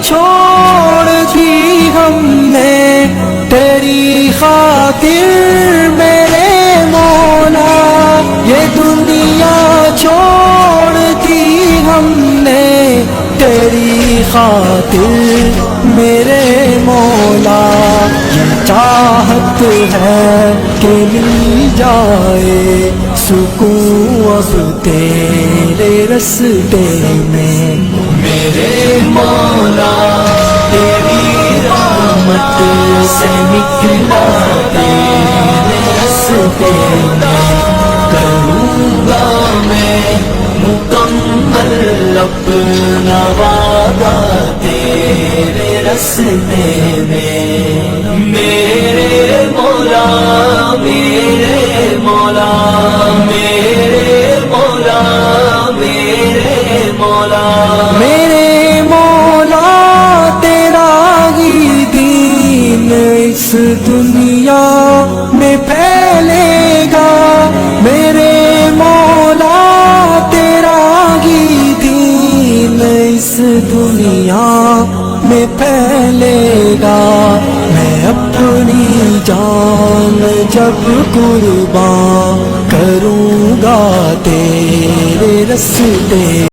چھوڑ دی ہم نے تیری خاطر میرے مولا، یہ دنیا چھوڑ دی ہم نے تیری خاطر میرے مولا، یہ چاہت ہے کہ مل جائے سکون اب تیرے رستے میں میرے مولا، تیری رحمت سے نکلا تیرے رستے میں، کروں گا میں مکمل اپنا وعدہ تیرے رستے میں، میرے مولا میرے مولا میرے مولا میرے مولا، میرے مولا تیرا ہی دین اس دنیا میں پھیلے گا، میرے مولا تیرا ہی دین اس دنیا میں پھیلے گا، میں اپنی جان جب قربان کروں گا تیرے رستے